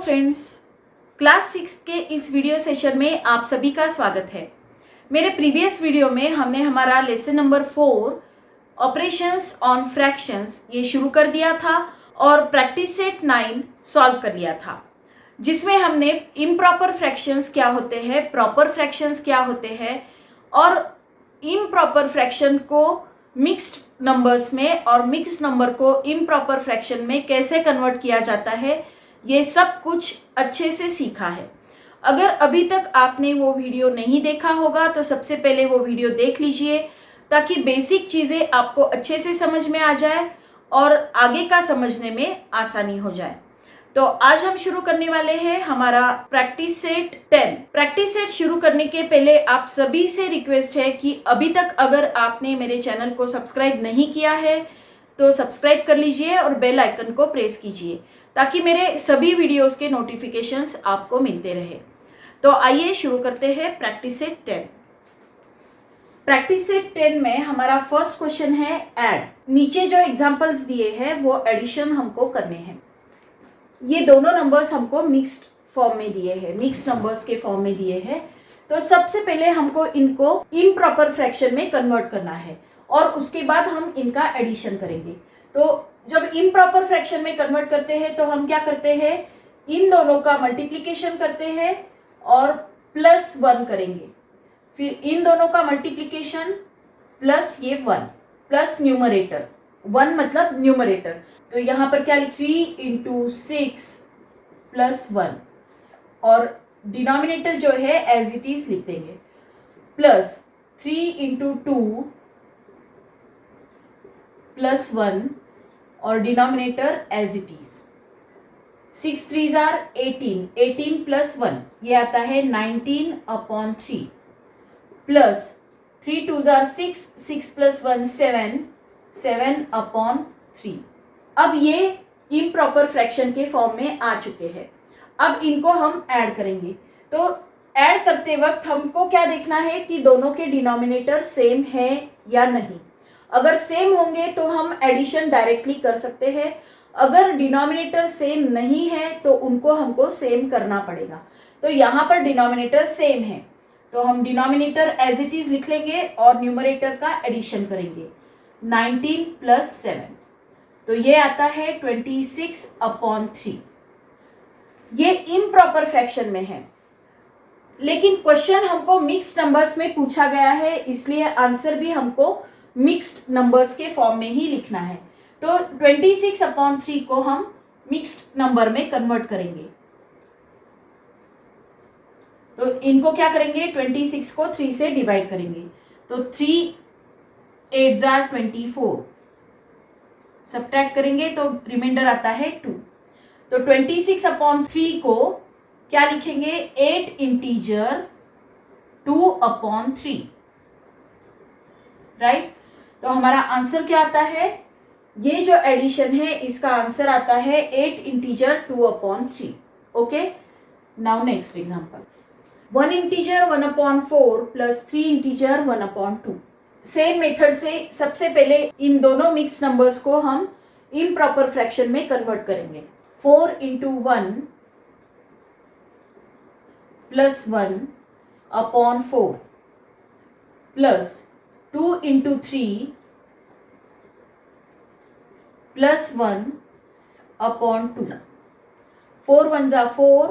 Friends, class 6 के इस video session में आप सभी का स्वागत है। मेरे प्रीवियस वीडियो में हमने हमारा lesson number 4 operations on fractions ये शुरू कर दिया था और प्रैक्टिस सेट 9 सॉल्व कर लिया था, जिसमें हमने इम्प्रॉपर फ्रैक्शंस क्या होते हैं, प्रॉपर फ्रैक्शंस क्या होते हैं और इम्प्रॉपर फ्रैक्शन को मिक्स्ड नंबर्स में और मिक्स्ड नंबर को इम्प्रॉपर फ्रैक्शन में कैसे कन्वर्ट किया जाता है, ये सब कुछ अच्छे से सीखा है। अगर अभी तक आपने वो वीडियो नहीं देखा होगा तो सबसे पहले वो वीडियो देख लीजिए, ताकि बेसिक चीज़ें आपको अच्छे से समझ में आ जाए और आगे का समझने में आसानी हो जाए। तो आज हम शुरू करने वाले हैं हमारा प्रैक्टिस सेट 10। प्रैक्टिस सेट शुरू करने के पहले आप सभी से रिक्वेस्ट है कि अभी तक अगर आपने मेरे चैनल को सब्सक्राइब नहीं किया है तो सब्सक्राइब कर लीजिए और बेल आइकन को प्रेस कीजिए, ताकि मेरे सभी वीडियोस के नोटिफिकेशंस आपको मिलते रहे। तो आइए शुरू करते हैं प्रैक्टिस सेट 10। प्रैक्टिस सेट 10 में हमारा फर्स्ट क्वेश्चन है ऐड। नीचे जो एग्जांपल्स दिए हैं वो एडिशन हमको करने हैं। ये दोनों नंबर्स हमको मिक्स्ड फॉर्म में दिए हैं, मिक्स्ड नंबर्स के फॉर्म में दिए हैं। तो सबसे पहले हमको इनको इम्प्रॉपर फ्रैक्शन में कन्वर्ट करना है और उसके बाद हम इनका एडिशन करेंगे। तो जब इम्प्रॉपर फ्रैक्शन में कन्वर्ट करते हैं तो हम क्या करते हैं, इन दोनों का मल्टीप्लिकेशन करते हैं और +1 करेंगे, फिर इन दोनों का मल्टीप्लिकेशन प्लस ये 1 प्लस न्यूमरेटर 1 मतलब न्यूमरेटर। तो यहाँ पर क्या लिख 3 × 6 + 1 और डिनोमिनेटर जो है एज इट इज लिख देंगे, प्लस 3 × 2 + 1 और denominator as it is. 6 3s are 18, 18 + 1 ये आता है 19/3 प्लस 3 2s are 6, 6 + 1 7, 7/3। अब ये इम्प्रॉपर फ्रैक्शन के फॉर्म में आ चुके हैं। अब इनको हम ऐड करेंगे। तो ऐड करते वक्त हमको क्या देखना है कि दोनों के डिनोमिनेटर सेम है या नहीं। अगर सेम होंगे तो हम एडिशन डायरेक्टली कर सकते हैं। अगर डिनोमिनेटर सेम नहीं है तो उनको हमको सेम करना पड़ेगा। तो यहाँ पर डिनोमिनेटर सेम है तो हम डिनोमिनेटर एज इट इज लिख लेंगे और न्यूमरेटर का एडिशन करेंगे। 19 + 7 तो ये आता है 26/3। ये इम्प्रॉपर फ्रैक्शन में है, लेकिन क्वेश्चन हमको मिक्स्ड नंबर्स में पूछा गया है, इसलिए आंसर भी हमको मिक्स्ड नंबर्स के फॉर्म में ही लिखना है। तो 26/3 को हम मिक्स्ड नंबर में कन्वर्ट करेंगे। तो इनको क्या करेंगे, 26 को 3 से डिवाइड करेंगे। तो 3 8s are 24, सब्ट्रैक्ट करेंगे तो रिमाइंडर आता है 2। तो 26/3 को क्या लिखेंगे, 8 इंटीजर 2/3, राइट। तो हमारा आंसर क्या आता है, ये जो एडिशन है इसका आंसर आता है 8 integer 2/3। Okay, now next example, 1 integer 1/4 plus 3 integer 1/2। Same method से सबसे पहले इन दोनों मिक्स नंबर्स को हम इम्प्रॉपर फ्रैक्शन में कन्वर्ट करेंगे। 4 × 1 plus 1/4 plus 2 × 3 plus 1/2। 4 1s are 4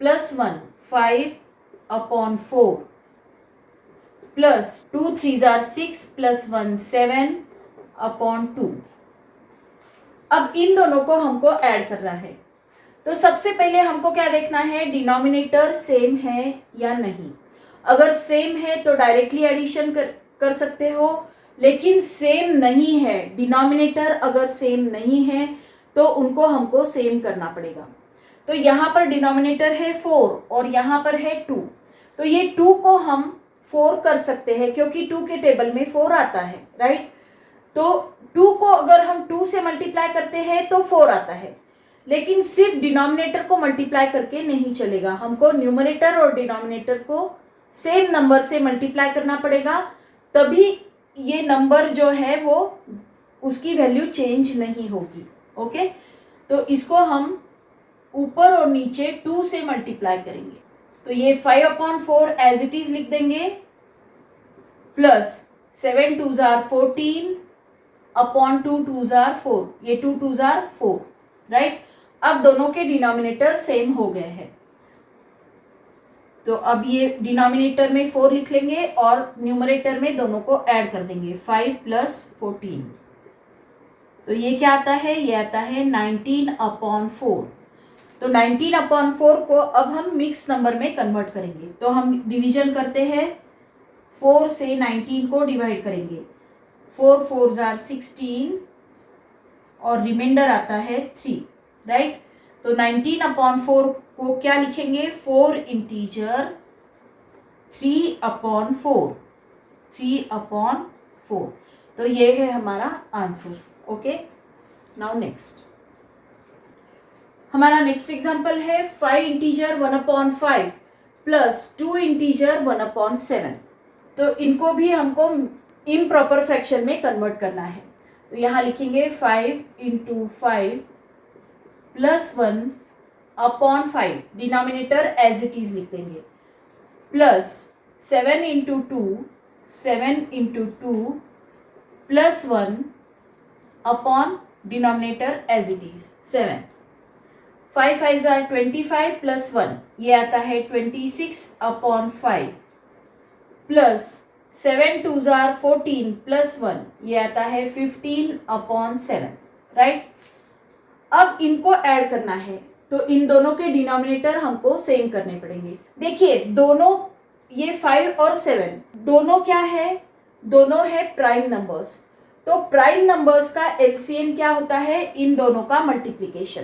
plus 1 5/4 plus 2 3s are 6 plus 1 7/2। अब इन दोनों को हमको ऐड करना है। तो सबसे पहले हमको क्या देखना है, डिनोमिनेटर सेम है या नहीं। अगर सेम है तो डायरेक्टली एडिशन कर सकते हो, लेकिन सेम नहीं है, डिनोमिनेटर अगर सेम नहीं है तो उनको हमको सेम करना पड़ेगा। तो यहाँ पर डिनोमिनेटर है 4 और यहाँ पर है 2, तो ये 2 को हम 4 कर सकते हैं क्योंकि 2 के टेबल में 4 आता है, राइट। तो 2 को अगर हम 2 से मल्टीप्लाई करते हैं तो 4 आता है, लेकिन सिर्फ डिनोमिनेटर को मल्टीप्लाई करके नहीं चलेगा, हमको न्यूमरेटर और डिनोमिनेटर को सेम नंबर से मल्टीप्लाई करना पड़ेगा, तभी ये नंबर जो है वो उसकी वैल्यू चेंज नहीं होगी। ओके, तो इसको हम ऊपर और नीचे 2 से मल्टीप्लाई करेंगे। तो ये 5/4 एज इट इज लिख देंगे, plus 7 2s are 14 upon 2 2s are 4, ये 2 2s are 4, राइट। अब दोनों के डिनोमिनेटर सेम हो गए हैं, तो अब ये डिनोमिनेटर में 4 लिख लेंगे और न्यूमरेटर में दोनों को ऐड कर देंगे, 5 + 14। तो ये क्या आता है, ये आता है 19/4। तो 19/4 को अब हम मिक्स नंबर में कन्वर्ट करेंगे। तो हम डिवीजन करते हैं, 4 से 19 को डिवाइड करेंगे, 4 4s are 16 और रिमाइंडर आता है 3, राइट। तो 19/4 को क्या लिखेंगे, 4 इंटीजर 3/4, 3/4। तो ये है हमारा आंसर। ओके, नाउ नेक्स्ट, हमारा नेक्स्ट एग्जांपल है 5 इंटीजर 1/5 प्लस 2 इंटीजर 1/7। तो इनको भी हमको इम्प्रॉपर फ्रैक्शन में कन्वर्ट करना है। तो यहाँ लिखेंगे 5 × 5 plus 1/5, denominator as it is लिख देंगे, plus 7 × 2, 7 × 2 plus 1 upon denominator as it is 7। 5 5s are 25 plus 1, ये आता है 26/5, प्लस 7 2s are 14 प्लस 1, ये आता है 15/7, राइट। अब इनको ऐड करना है, तो इन दोनों के डिनोमिनेटर हमको सेम करने पड़ेंगे। देखिए दोनों, ये 5 और 7 दोनों क्या है, दोनों है प्राइम नंबर्स। तो प्राइम नंबर्स का एलसीएम क्या होता है, इन दोनों का मल्टीप्लिकेशन।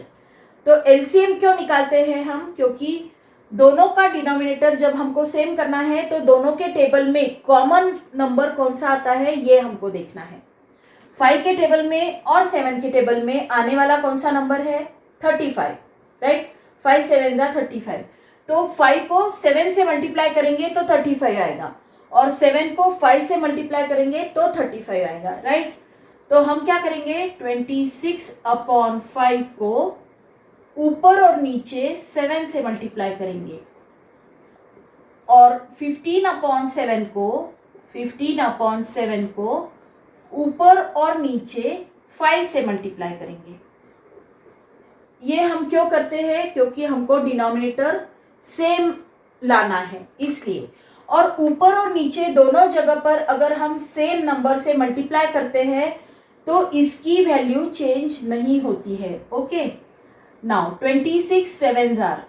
तो एलसीएम क्यों निकालते हैं हम, क्योंकि दोनों का डिनोमिनेटर जब हमको सेम करना है तो दोनों के टेबल में कॉमन नंबर कौन सा आता है ये हमको देखना है। 5 के टेबल में और 7 के टेबल में आने वाला कौन सा नंबर है, 35, राइट। 5 7s are 35। तो 5 को 7 से मल्टीप्लाई करेंगे तो 35 आएगा, और 7 को 5 से मल्टीप्लाई करेंगे तो 35 आएगा, राइट। तो हम क्या करेंगे, 26/5 को ऊपर और नीचे 7 से मल्टीप्लाई करेंगे, और 15/7 को ऊपर और नीचे 5 से मल्टीप्लाई करेंगे। ये हम क्यों करते हैं, क्योंकि हमको डिनोमिनेटर सेम लाना है इसलिए। और ऊपर और नीचे दोनों जगह पर अगर हम सेम नंबर से मल्टीप्लाई करते हैं तो इसकी वैल्यू चेंज नहीं होती है। ओके, नाउ 26 7s are,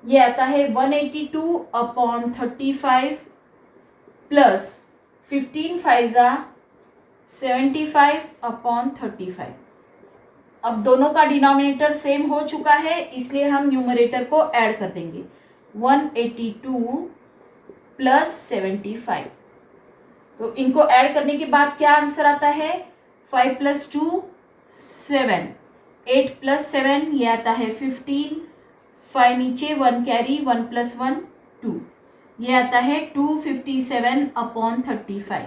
ये आता है 182/35 प्लस 15 5s are 75/35। अब दोनों का डिनोमिनेटर सेम हो चुका है, इसलिए हम न्यूमरेटर को ऐड कर देंगे, 182 प्लस 75। तो इनको ऐड करने के बाद क्या आंसर आता है, 5 + 2 7, 8 + 7 ये आता है 15, 5 नीचे 1 कैरी, 1 + 1 2, ये आता है 257/35।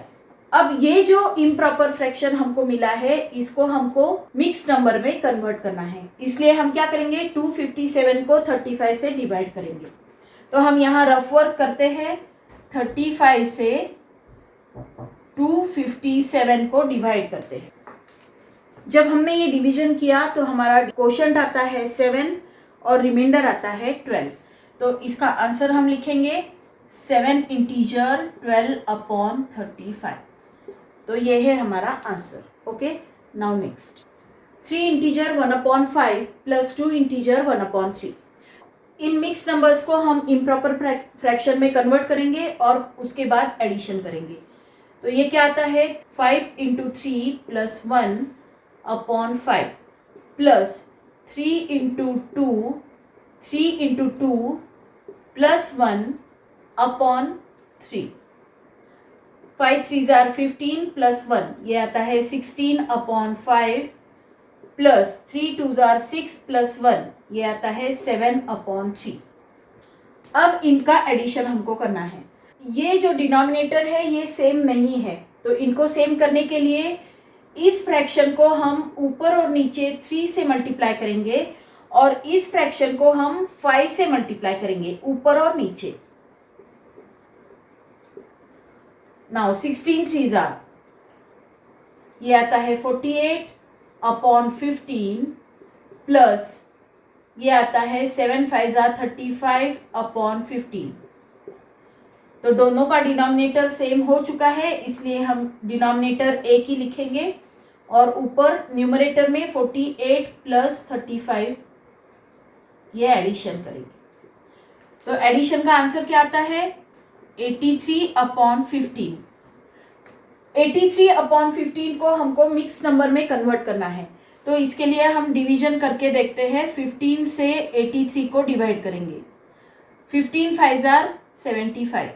अब ये जो इम्प्रॉपर फ्रैक्शन हमको मिला है इसको हमको मिक्स नंबर में कन्वर्ट करना है, इसलिए हम क्या करेंगे, 257 को 35 से डिवाइड करेंगे। तो हम यहाँ रफ वर्क करते हैं, 35 से 257 को डिवाइड करते हैं। जब हमने ये डिवीजन किया तो हमारा क्वोशंट आता है 7 और रिमाइंडर आता है 12। तो इसका आंसर हम लिखेंगे 7 इंटीजर 12/35। तो ये है हमारा answer. Okay, now next, 3 integer 1/5 plus 2 integer 1/3। In mix numbers को हम इम्प्रॉपर फ्रैक्शन में कन्वर्ट करेंगे और उसके बाद एडिशन करेंगे। तो ये क्या आता है, 5 × 3 plus 1/5 plus 3 × 2 plus 1/3। 5 3s are 15 plus 1 ये आता है 16/5 प्लस 3 2s are 6 प्लस 1 ये आता है 7/3। अब इनका एडिशन हमको करना है। ये जो डिनोमिनेटर है ये सेम नहीं है, तो इनको सेम करने के लिए इस फ्रैक्शन को हम ऊपर और नीचे 3 से मल्टीप्लाई करेंगे और इस फ्रैक्शन को हम 5 से मल्टीप्लाई करेंगे, ऊपर और नीचे। नाउ 16 थ्री जार, ये आता है 48 अपॉन 15 प्लस ये आता है 7 5 जार 35 अपॉन 15। तो दोनों का डिनोमिनेटर सेम हो चुका है, इसलिए हम डिनोमिनेटर एक ही लिखेंगे और ऊपर न्यूमरेटर में 48 प्लस 35 ये एडिशन करेंगे। तो एडिशन का आंसर क्या आता है? 83 अपॉन 15। 83 अपॉन 15 को हमको मिक्स नंबर में कन्वर्ट करना है, तो इसके लिए हम डिवीजन करके देखते हैं। 15 से 83 को डिवाइड करेंगे। 15 5 जार 75।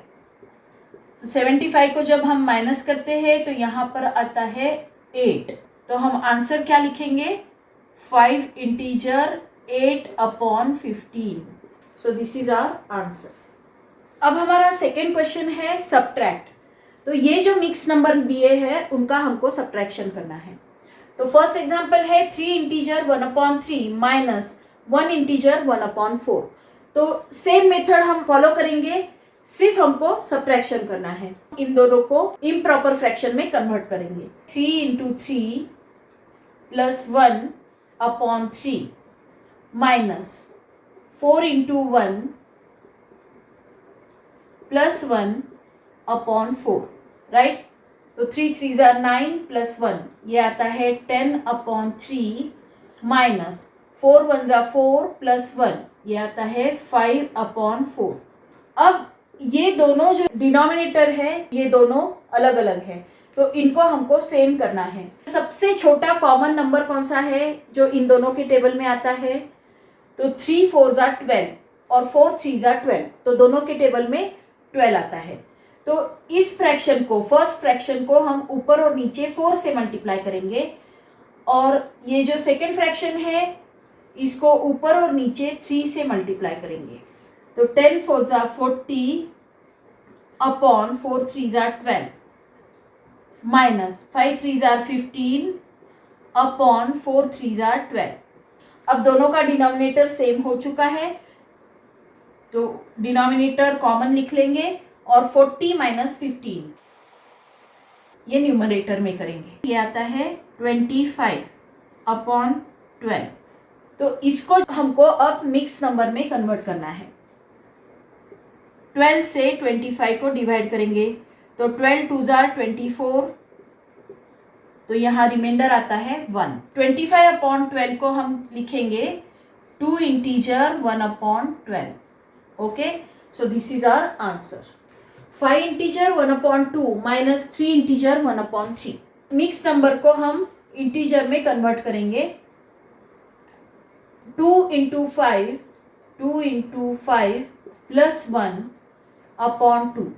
तो 75 को जब हम माइनस करते हैं तो यहाँ पर आता है 8। तो हम आंसर क्या लिखेंगे? 5 integer 8 upon 15। So this is our answer. अब हमारा सेकेंड क्वेश्चन है सब्ट्रैक्ट। तो ये जो मिक्स नंबर दिए हैं उनका हमको सब्ट्रैक्शन करना है। तो फर्स्ट एग्जांपल है 3 इंटीजर 1/3 माइनस 1 इंटीजर 1/4। तो सेम मेथड हम फॉलो करेंगे, सिर्फ हमको सब्ट्रैक्शन करना है। इन दोनों को इम्प्रॉपर फ्रैक्शन में कन्वर्ट करेंगे। 3 into 3 plus 1/3 minus 4 into 1 plus 1/4, right. तो 3 3 जार 9 प्लस 1 ये आता है 10/3 माइनस 4 1 जार 4 प्लस 1 ये आता है 5/4। अब ये दोनों जो डिनोमिनेटर है ये दोनों अलग अलग है, तो इनको हमको सेम करना है। सबसे छोटा कॉमन नंबर कौन सा है जो इन दोनों के टेबल में आता है? तो 3 4 जार 12 और 4 3 जार 12, तो दोनों के टेबल में 12 आता है। तो इस फ्रैक्शन को, फर्स्ट फ्रैक्शन को हम ऊपर और नीचे 4 से मल्टीप्लाई करेंगे, और ये जो सेकेंड फ्रैक्शन है इसको ऊपर और नीचे 3 से मल्टीप्लाई करेंगे। तो 10 4 jar 40 upon 4 3 jar 12 minus 5 3 jar 15 upon 4 3 jar 12। अब दोनों का डिनोमिनेटर सेम हो चुका है, तो डिनोमिनेटर कॉमन लिख लेंगे और 40 माइनस 15 ये न्यूमरेटर में करेंगे। ये आता है 25 अपॉन 12। तो इसको हमको अब मिक्स नंबर में कन्वर्ट करना है। 12 से 25 को डिवाइड करेंगे, तो 12 2 जार 24, तो यहाँ रिमाइंडर आता है 1। 25 अपॉन 12 को हम लिखेंगे 2 integer 1/12। Okay, so this is our answer. 5 integer 1/2 minus 3 integer 1/3। Mix number को हम इंटीजर में कन्वर्ट करेंगे। 2 into 5 plus 1/2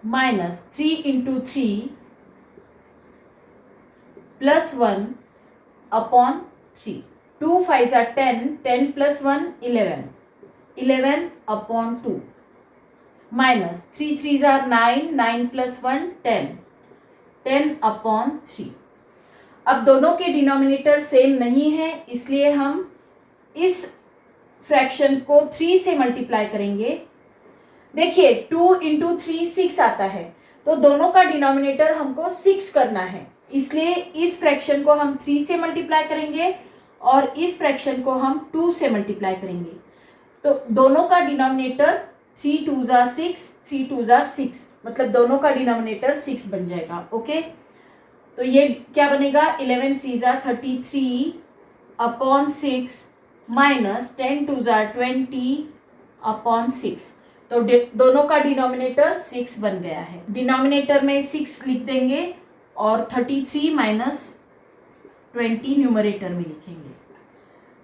minus 3 into 3 plus 1/3। 2 5 जार 10, 10 प्लस 1 11, 11/2 माइनस 3 3 जार 9, 9 प्लस 1 10, 10/3। अब दोनों के डिनोमिनेटर सेम नहीं है, इसलिए हम इस फ्रैक्शन को 3 से मल्टीप्लाई करेंगे। देखिए 2 इंटू 3 6 आता है, तो दोनों का डिनोमिनेटर हमको 6 करना है, इसलिए इस फ्रैक्शन को हम 3 से मल्टीप्लाई करेंगे और इस फ्रैक्शन को हम 2 से मल्टीप्लाई करेंगे। तो दोनों का डिनोमिनेटर 3 2 जार 6, 3 2 जार 6, मतलब दोनों का डिनोमिनेटर 6 बन जाएगा। ओके, तो ये क्या बनेगा? 11 3 jar 33 upon 6 minus 10 2 jar 20 upon 6। तो दोनों का डिनोमिनेटर 6 बन गया है। डिनोमिनेटर में 6 लिख देंगे और 33 माइनस 20 न्यूमरेटर में लिखेंगे।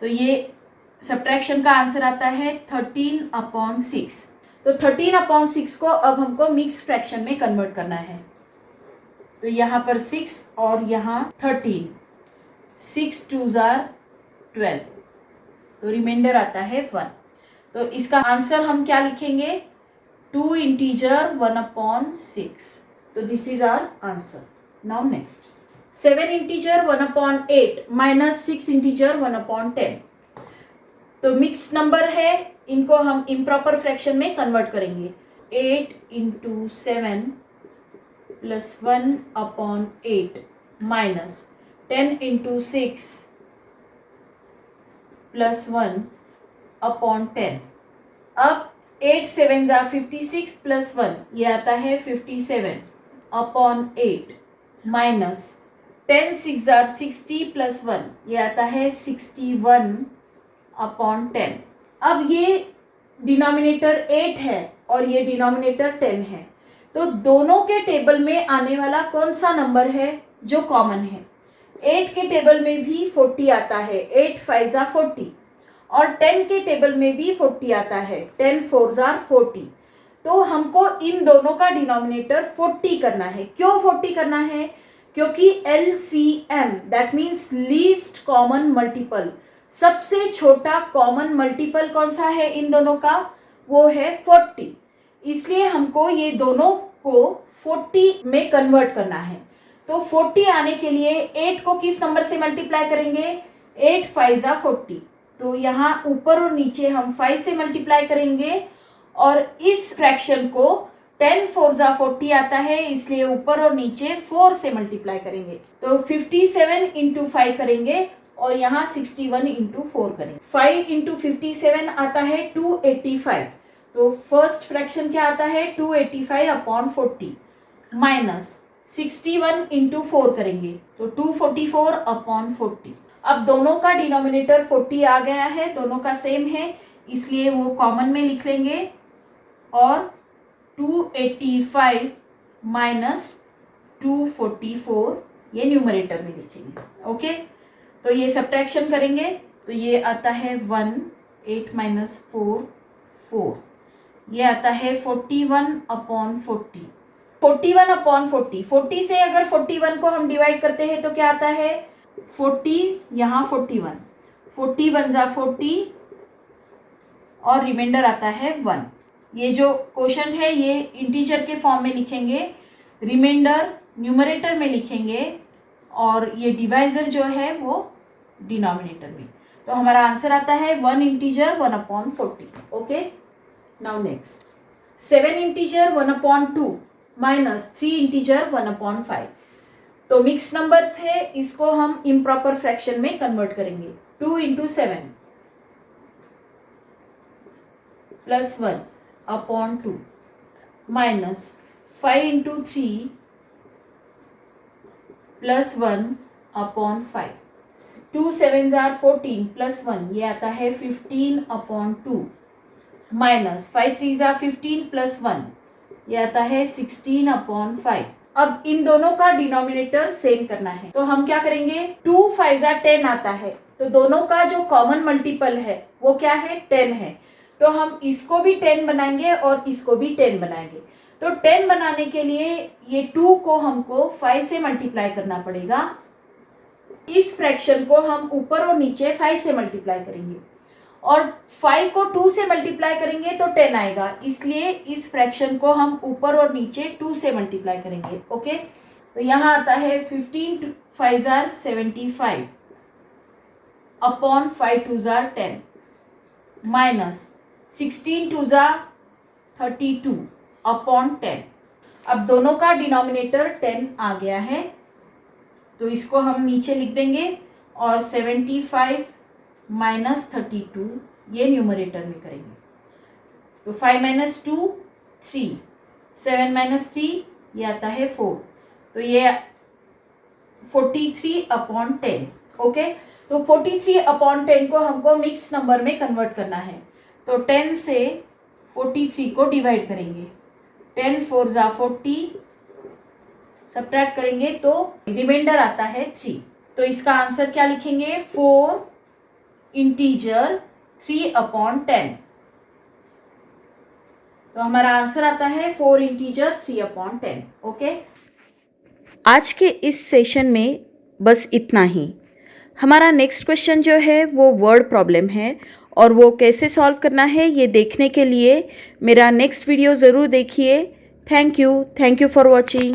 तो ये सब्ट्रैक्शन का आंसर आता है 13/6। तो 13/6 को अब हमको मिक्स फ्रैक्शन में कन्वर्ट करना है। तो यहाँ पर 6 और यहाँ 13, 6 2 जार 12, तो रिमाइंडर आता है 1। तो इसका आंसर हम क्या लिखेंगे? 2 इंटीजर 1/6। तो this is our answer. Now next, 7 integer 1/8 minus 6 integer 1/10। तो मिक्स्ड नंबर है, इनको हम इम्प्रॉपर फ्रैक्शन में कन्वर्ट करेंगे। 8 into 7 plus 1/8 minus 10 into 6 plus 1/10। अब 8 7 ज़ा 56 प्लस 1 ये आता है 57/8 माइनस 10 6 ज़ा 60 प्लस 1 ये आता है 61/10। अब ये डिनोमिनेटर 8 है और ये डिनोमिनेटर 10 है, तो दोनों के टेबल में आने वाला कौन सा नंबर है जो कॉमन है? 8 के टेबल में भी 40 आता है, 8 5 ज़ा 40, और 10 के टेबल में भी 40 आता है, 10 4 ज़ा 40। तो हमको इन दोनों का डिनोमिनेटर 40 करना है। क्यों 40 करना है? क्योंकि LCM that means least common multiple, सबसे छोटा कॉमन मल्टीपल कौन सा है इन दोनों का? वो है 40। इसलिए हमको ये दोनों को 40 में कन्वर्ट करना है। तो 40 आने के लिए 8 को किस नंबर से मल्टीप्लाई करेंगे? 8 5 ज़ा 40। तो यहाँ ऊपर और नीचे हम 5 से मल्टीप्लाई करेंगे, और इस फ्रैक्शन को 10 4 ज़ा 40 आता है, इसलिए ऊपर और नीचे 4 से मल्टीप्लाई करेंगे। तो 57 इंटू 5 करेंगे और यहाँ 61 इंटू 4 करेंगे। 5 इंटू 57 आता है 285। तो फर्स्ट फ्रैक्शन क्या आता है? 285/40 माइनस 61 इंटू 4 करेंगे तो 244/40। अब दोनों का डिनोमिनेटर 40 आ गया है, दोनों का सेम है, इसलिए वो कॉमन में लिख लेंगे और 285 माइनस 244 ये न्यूमरेटर में लिखेंगे। ओके, तो ये सब्ट्रैक्शन करेंगे तो ये आता है 1, 8 माइनस 4 4, ये आता है 41/40। 41/40, 40 से अगर 41 को हम डिवाइड करते हैं तो क्या आता है? 40 यहाँ 41, 40 1 ज़ा 40 और रिमाइंडर आता है 1। ये जो क्वेश्चन है ये इंटीजर के फॉर्म में लिखेंगे, रिमाइंडर न्यूमरेटर में लिखेंगे और ये डिवाइजर जो है वो डिनोमिनेटर में। तो हमारा आंसर आता है 1 integer 1/40। Okay, now next 7 integer 1/2 minus 3 integer 1/5। तो मिक्स नंबर्स है, इसको हम इम्प्रॉपर फ्रैक्शन में कन्वर्ट करेंगे। 2 into 7 plus 1/2 minus 5 into 3 plus 1/5। 2 7 ज़ा 14 प्लस 1 ये आता है 15/2 माइनस 5 3 ज़ा 15 प्लस 1 ये आता है 16/5। अब इन दोनों का डिनोमिनेटर सेम करना है, तो हम क्या करेंगे? 2 5 ज़ा 10 आता है, तो दोनों का जो कॉमन मल्टीपल है वो क्या है? 10 है। तो हम इसको भी 10 बनाएंगे और इसको भी 10 बनाएंगे। तो 10 बनाने के लिए ये 2 को हमको 5 से मल्टीप्लाई करना पड़ेगा। इस फ्रैक्शन को हम ऊपर और नीचे 5 से मल्टीप्लाई करेंगे, और 5 को 2 से मल्टीप्लाई करेंगे तो 10 आएगा, इसलिए इस फ्रैक्शन को हम ऊपर और नीचे 2 से मल्टीप्लाई करेंगे। ओके, तो यहाँ आता है 15 5 ज़ा 75 अपॉन 5 2 ज़ा 10 माइनस 16 2 ज़ा 32 अपॉन 10। अब दोनों का डिनोमिनेटर 10 आ गया है, तो इसको हम नीचे लिख देंगे और 75 माइनस 32 ये न्यूमरेटर में करेंगे। तो 5 माइनस 2 3, 7 माइनस 3 ये आता है 4, तो ये 43/10। ओके, तो 43/10 को हमको मिक्स नंबर में कन्वर्ट करना है, तो 10 से 43 को डिवाइड करेंगे। 10 4 ज़ा 40, सब्ट्रैक्ट करेंगे तो रिमाइंडर आता है 3। तो इसका आंसर क्या लिखेंगे? 4 इंटीजर 3/10। तो हमारा आंसर आता है 4 इंटीजर 3/10। ओके, आज के इस सेशन में बस इतना ही। हमारा नेक्स्ट क्वेश्चन जो है वो वर्ड प्रॉब्लम है, और वो कैसे सॉल्व करना है ये देखने के लिए मेरा नेक्स्ट वीडियो ज़रूर देखिए। Thank you for watching.